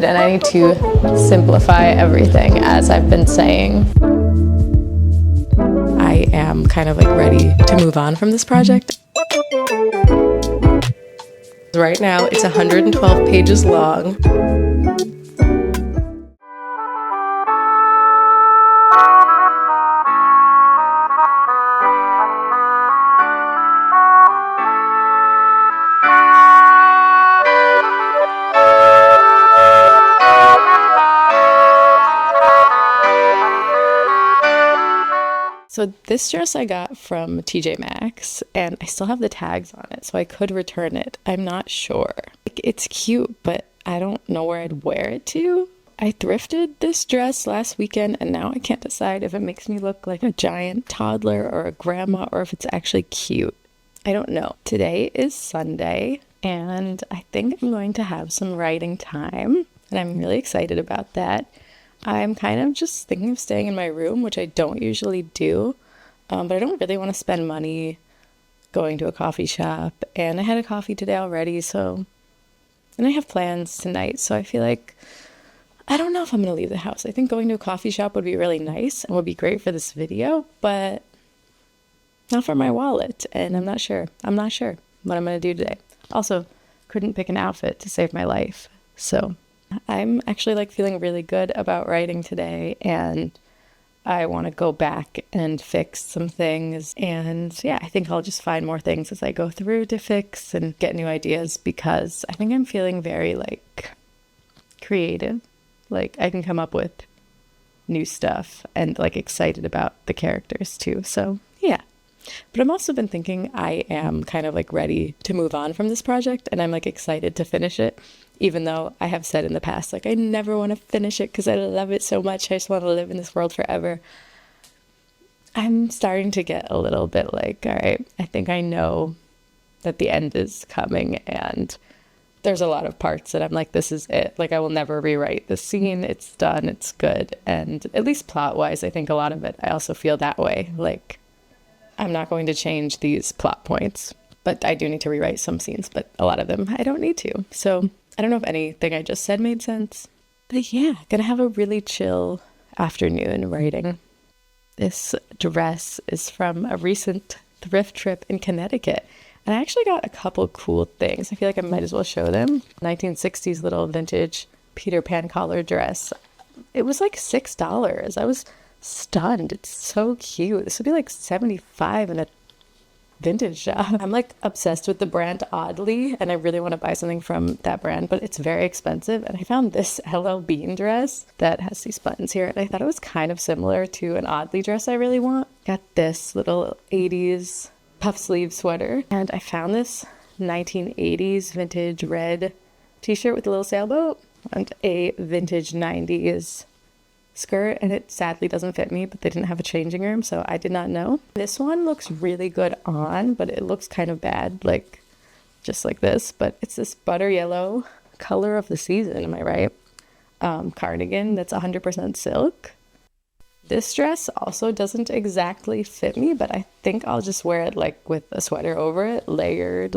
And I need to simplify everything, as I've been saying. I am kind of like ready to move on from this project. Right now, it's 112 pages long. So this dress I got from TJ Maxx, and I still have the tags on it, so I could return it. I'm not sure. It's cute, but I don't know where I'd wear it to. I thrifted this dress last weekend, and now I can't decide if it makes me look like a giant toddler or a grandma, or if it's actually cute. I don't know. Today is Sunday, and I think I'm going to have some writing time, and I'm really excited about that. I'm kind of just thinking of staying in my room, which I don't usually do, but I don't really want to spend money going to a coffee shop, and I had a coffee today already, and I have plans tonight, so I feel like I don't know if I'm going to leave the house. I think going to a coffee shop would be really nice and would be great for this video, but not for my wallet, and I'm not sure what I'm going to do today. Also, couldn't pick an outfit to save my life, so I'm actually feeling really good about writing today, and I want to go back and fix some things. And yeah, I think I'll just find more things as I go through to fix and get new ideas, because I think I'm feeling very creative. I can come up with new stuff and excited about the characters too. So yeah. But I've also been thinking I am kind of ready to move on from this project, and I'm excited to finish it, even though I have said in the past I never want to finish it because I love it so much. I just want to live in this world forever. I'm starting to get a little bit all right, I think I know that the end is coming, and there's a lot of parts that I'm this is it. I will never rewrite this scene. It's done. It's good. And at least plot-wise, I think a lot of it, I also feel that way. I'm not going to change these plot points, but I do need to rewrite some scenes, but a lot of them I don't need to. So I don't know if anything I just said made sense, but yeah, gonna have a really chill afternoon writing. This dress is from a recent thrift trip in Connecticut, and I actually got a couple cool things. I feel like I might as well show them. 1960s little vintage Peter Pan collar dress. It was $6. I was stunned. It's so cute. This would be $75 in a vintage shop. I'm obsessed with the brand Oddly, and I really want to buy something from that brand, but it's very expensive. And I found this LL Bean dress that has these buttons here, and I thought it was kind of similar to an Oddly dress I really want. Got this little 80s puff sleeve sweater, and I found this 1980s vintage red t-shirt with a little sailboat and a vintage 90s skirt, and it sadly doesn't fit me, but they didn't have a changing room, so I did not know. This one looks really good on, but it looks kind of bad, just like this, but it's this butter yellow, color of the season, am I right? Cardigan that's 100% silk. This dress also doesn't exactly fit me, but I think I'll just wear it with a sweater over it, layered,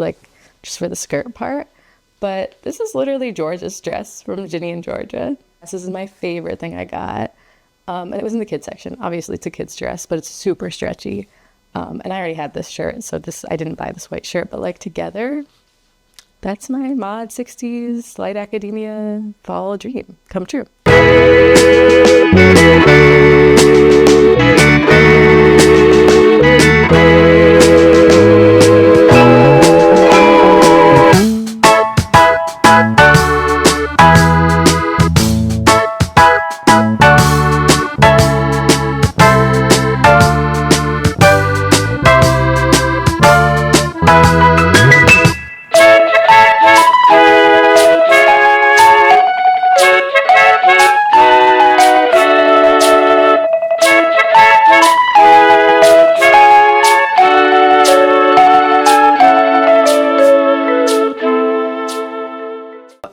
just for the skirt part. But this is literally Georgia's dress from Ginny in Georgia. This is my favorite thing I got. And it was in the kids section. Obviously, it's a kid's dress, but it's super stretchy. And I already had this shirt, so I didn't buy this white shirt. But together, that's my mod 60s light academia fall dream come true.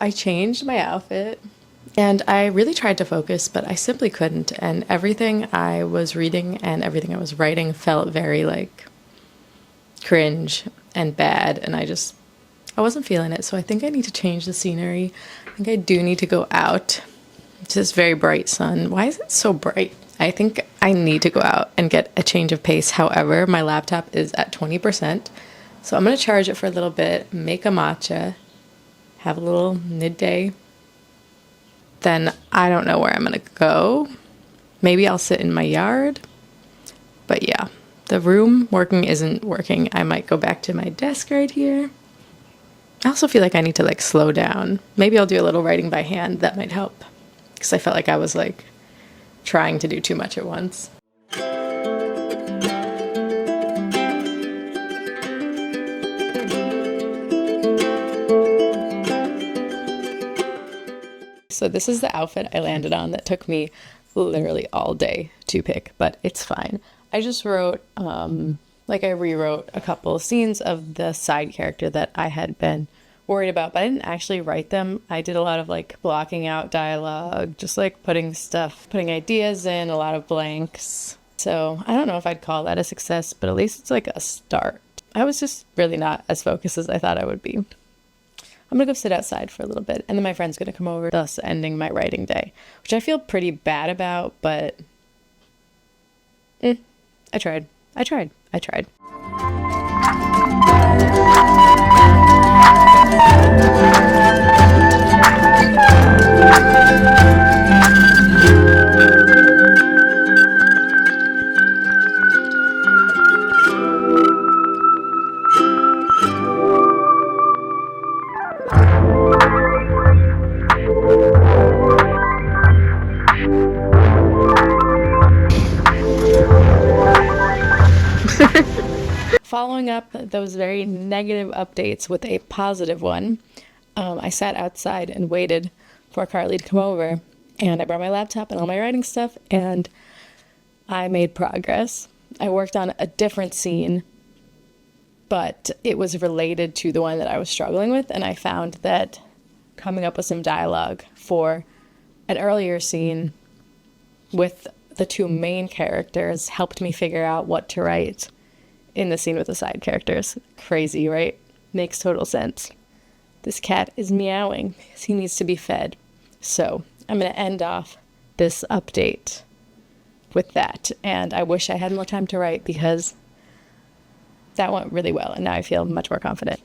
I changed my outfit, and I really tried to focus, but I simply couldn't, and everything I was reading and everything I was writing felt very cringe and bad, and I I wasn't feeling it, so I think I need to change the scenery. I think I do need to go out to this very bright sun. Why is it so bright? I think I need to go out and get a change of pace. However, my laptop is at 20%, so I'm going to charge it for a little bit, make a matcha, have a little midday. Then I don't know where I'm going to go. Maybe I'll sit in my yard. But yeah, the room working isn't working. I might go back to my desk right here. I also feel like I need to like slow down. Maybe I'll do a little writing by hand. That might help. Because I felt like I was like trying to do too much at once. So this is the outfit I landed on that took me literally all day to pick, but it's fine. I just wrote, I rewrote a couple of scenes of the side character that I had been worried about, but I didn't actually write them. I did a lot of like blocking out dialogue, just like putting ideas in, a lot of blanks. So I don't know if I'd call that a success, but at least it's like a start. I was just really not as focused as I thought I would be. I'm gonna go sit outside for a little bit, and then my friend's gonna come over, thus ending my writing day, which I feel pretty bad about, but I tried. Following up those very negative updates with a positive one, I sat outside and waited for Carly to come over, and I brought my laptop and all my writing stuff, and I made progress. I worked on a different scene, but it was related to the one that I was struggling with, and I found that coming up with some dialogue for an earlier scene with the two main characters helped me figure out what to write in the scene with the side characters. Crazy, right? Makes total sense. This cat is meowing because he needs to be fed. So I'm going to end off this update with that. And I wish I had more time to write because that went really well. And now I feel much more confident.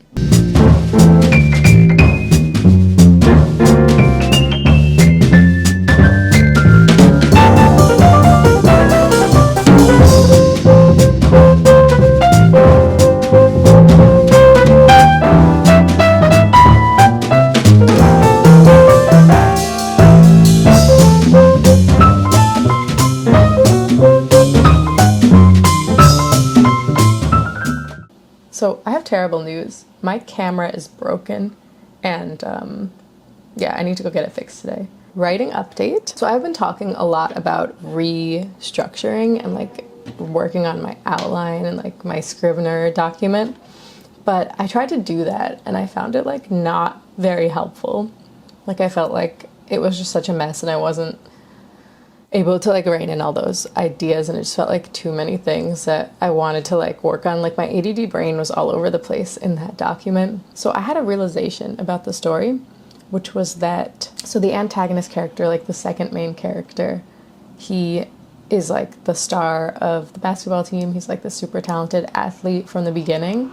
So I have terrible news. My camera is broken and I need to go get it fixed today. Writing update. So I've been talking a lot about restructuring and like working on my outline and like my Scrivener document, but I tried to do that and I found it like not very helpful. Like I felt like it was just such a mess and I wasn't able to like rein in all those ideas, and it just felt like too many things that I wanted to like work on. Like my ADD brain was all over the place in that document. So I had a realization about the story, which was that, so the antagonist character, like the second main character, he is like the star of the basketball team. He's like the super talented athlete from the beginning.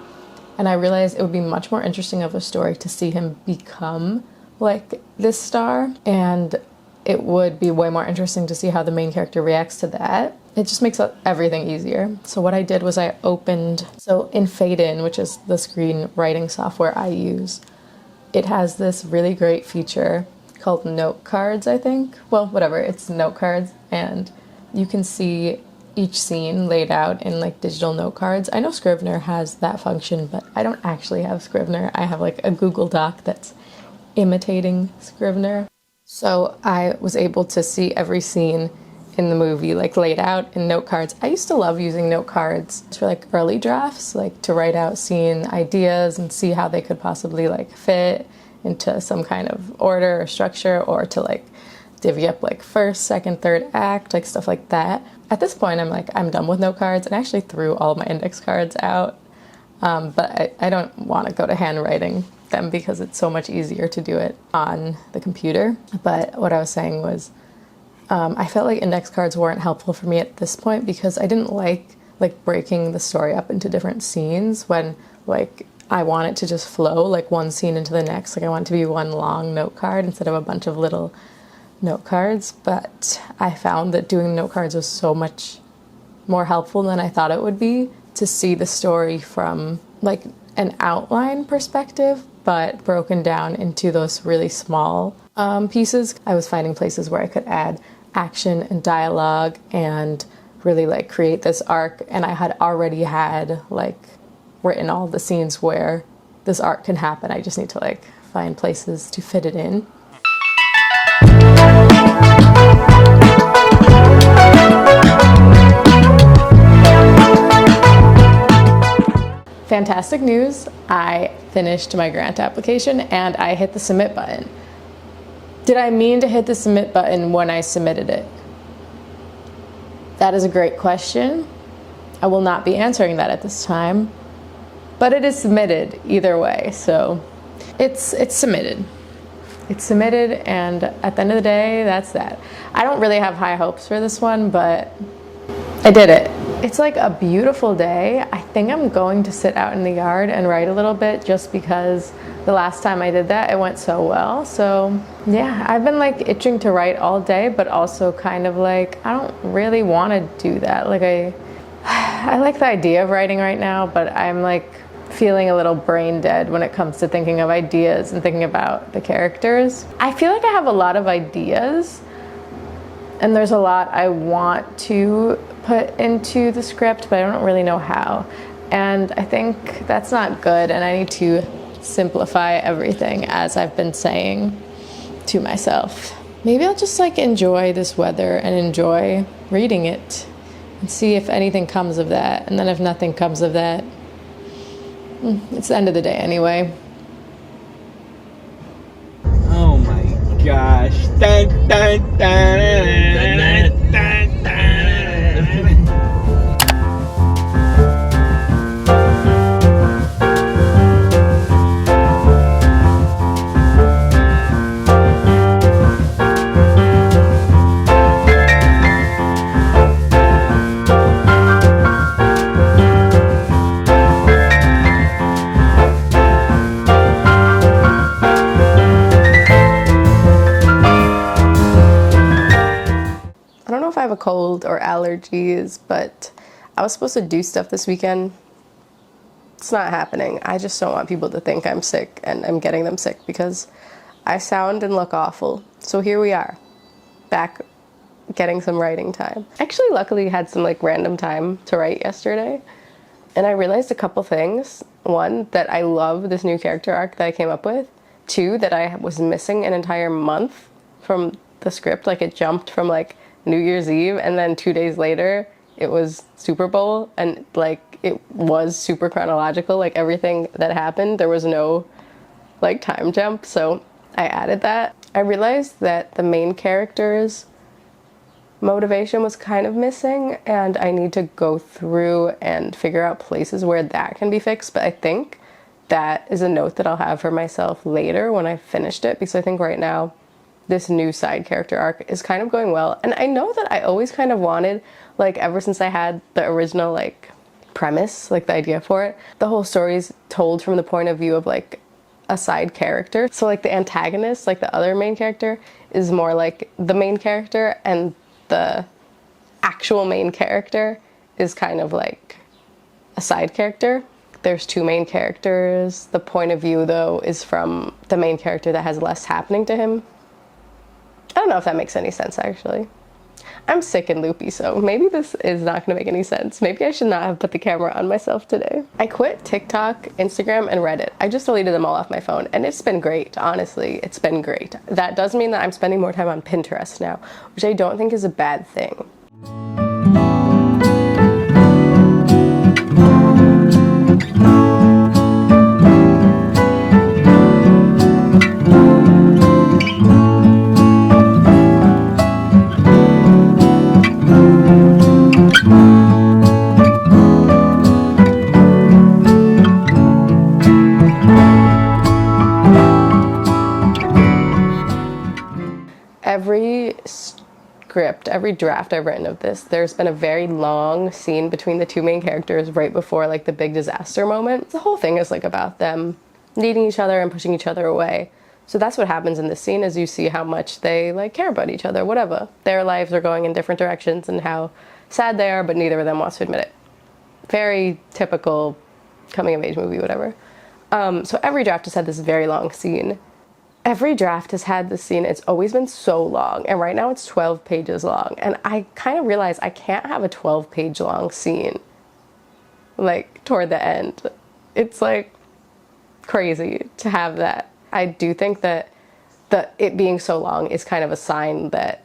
And I realized it would be much more interesting of a story to see him become like this star, and it would be way more interesting to see how the main character reacts to that. It just makes everything easier. So what I did was I opened, so in Fade-In, which is the screenwriting software I use, it has this really great feature called note cards, I think. Well, whatever, it's note cards, and you can see each scene laid out in like digital note cards. I know Scrivener has that function, but I don't actually have Scrivener. I have like a Google Doc that's imitating Scrivener. So I was able to see every scene in the movie like laid out in note cards. I used to love using note cards for like early drafts, like to write out scene ideas and see how they could possibly like fit into some kind of order or structure, or to like divvy up like first, second, third act, like stuff like that. At this point, I'm done with note cards, and I actually threw all my index cards out. But I don't want to go to handwriting them because it's so much easier to do it on the computer. But what I was saying was, I felt like index cards weren't helpful for me at this point because I didn't like breaking the story up into different scenes when like I want it to just flow like one scene into the next. Like I want it to be one long note card instead of a bunch of little note cards. But I found that doing note cards was so much more helpful than I thought it would be to see the story from like an outline perspective, but broken down into those really small pieces. I was finding places where I could add action and dialogue and really like create this arc, and I had already had like written all the scenes where this arc can happen. I just need to like find places to fit it in. Fantastic news, I finished my grant application and I hit the submit button. Did I mean to hit the submit button when I submitted it? That is a great question. I will not be answering that at this time, but it is submitted either way, so it's submitted. It's submitted, and at the end of the day, that's that. I don't really have high hopes for this one, but I did it. It's like a beautiful day. I think I'm going to sit out in the yard and write a little bit just because the last time I did that, it went so well. So yeah, I've been like itching to write all day, but also kind of like, I don't really want to do that. Like I like the idea of writing right now, but I'm like feeling a little brain dead when it comes to thinking of ideas and thinking about the characters. I feel like I have a lot of ideas and there's a lot I want to put into the script, but I don't really know how. And I think that's not good, and I need to simplify everything, as I've been saying to myself. Maybe I'll just like enjoy this weather and enjoy reading it and see if anything comes of that. And then if nothing comes of that, it's the end of the day anyway. Oh my gosh. Dun, dun, dun, dun, dun, dun, dun. I have a cold or allergies, but I was supposed to do stuff this weekend. It's not happening. I just don't want people to think I'm sick, and I'm getting them sick because I sound and look awful. So here we are, back getting some writing time. Actually, luckily had some like random time to write yesterday, and I realized a couple things. One, that I love this new character arc that I came up with. Two, that I was missing an entire month from the script. Like it jumped from like New Year's Eve, and then 2 days later it was Super Bowl, and like it was super chronological, like everything that happened, there was no like time jump, so I added that. I realized that the main character's motivation was kind of missing, and I need to go through and figure out places where that can be fixed, but I think that is a note that I'll have for myself later when I finished it, because I think right now this new side character arc is kind of going well. And I know that I always kind of wanted, like ever since I had the original like premise, like the idea for it, the whole story is told from the point of view of like a side character. So like the antagonist, like the other main character, is more like the main character, and the actual main character is kind of like a side character. There's two main characters. The point of view though is from the main character that has less happening to him. I don't know if that makes any sense, actually. I'm sick and loopy, so maybe this is not going to make any sense. Maybe I should not have put the camera on myself today. I quit TikTok, Instagram, and Reddit. I just deleted them all off my phone, and it's been great, honestly. It's been great. That does mean that I'm spending more time on Pinterest now, which I don't think is a bad thing. every script, every draft I've written of this, there's been a very long scene between the two main characters right before like the big disaster moment. The whole thing is like about them needing each other and pushing each other away. So that's what happens in this scene, is you see how much they like care about each other, whatever. Their lives are going in different directions and how sad they are, but neither of them wants to admit it. Very typical coming of age movie, whatever. So every draft has had this very long scene. Every draft has had this scene. It's always been so long, and right now it's 12 pages long. And I kind of realized I can't have a 12-page long scene like toward the end. It's like crazy to have that. I do think that it being so long is kind of a sign that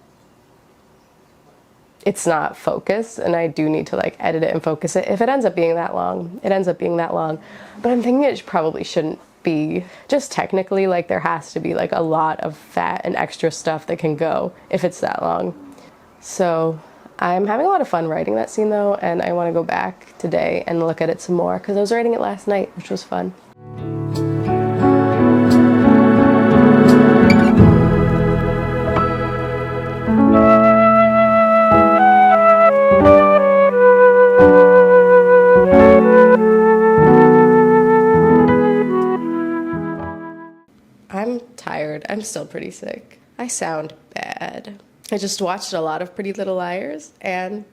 it's not focused, and I do need to like edit it and focus it. If it ends up being that long, it ends up being that long. But I'm thinking it probably shouldn't be. Just technically, like there has to be like a lot of fat and extra stuff that can go if it's that long. So I'm having a lot of fun writing that scene though, and I want to go back today and look at it some more because I was writing it last night, which was fun. I'm tired. I'm still pretty sick. I sound bad. I just watched a lot of Pretty Little Liars and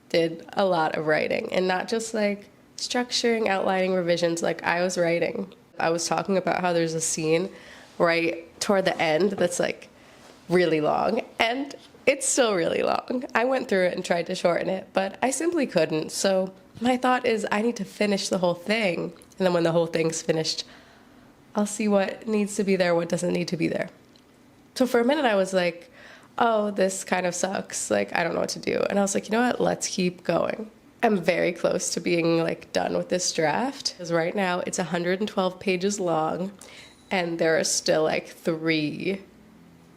did a lot of writing, and not just like structuring, outlining, revisions like I was writing. I was talking about how there's a scene right toward the end that's like really long, and it's still really long. I went through it and tried to shorten it, but I simply couldn't. So my thought is I need to finish the whole thing, and then when the whole thing's finished, I'll see what needs to be there, what doesn't need to be there. So for a minute I was like, oh, this kind of sucks. Like, I don't know what to do. And I was like, you know what? Let's keep going. I'm very close to being like done with this draft, because right now it's 112 pages long and there are still like 3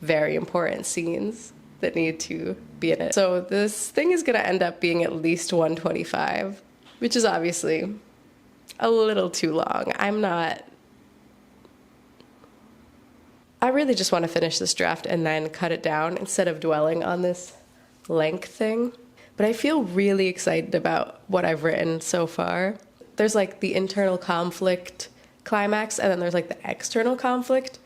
very important scenes that need to be in it. So this thing is going to end up being at least 125, which is obviously a little too long. I really just want to finish this draft and then cut it down instead of dwelling on this length thing. But I feel really excited about what I've written so far. There's like the internal conflict climax, and then there's like the external conflict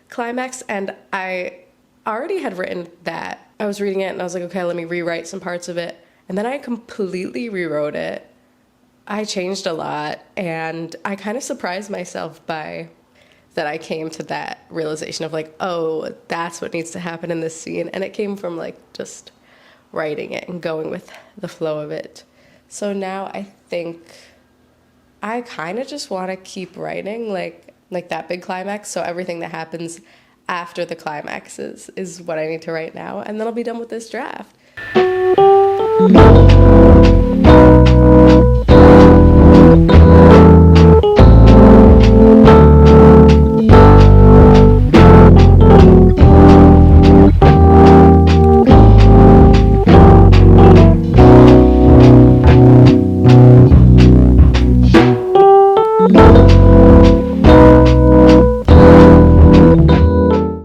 climax, and I already had written that. I was reading it and I was like, okay, let me rewrite some parts of it. And then I completely rewrote it. I changed a lot, and I kind of surprised myself by that I came to that realization of like, oh, that's what needs to happen in this scene. And it came from like just writing it and going with the flow of it. So now I think I kind of just want to keep writing like that big climax. So everything that happens after the climax is what I need to write now. And then I'll be done with this draft.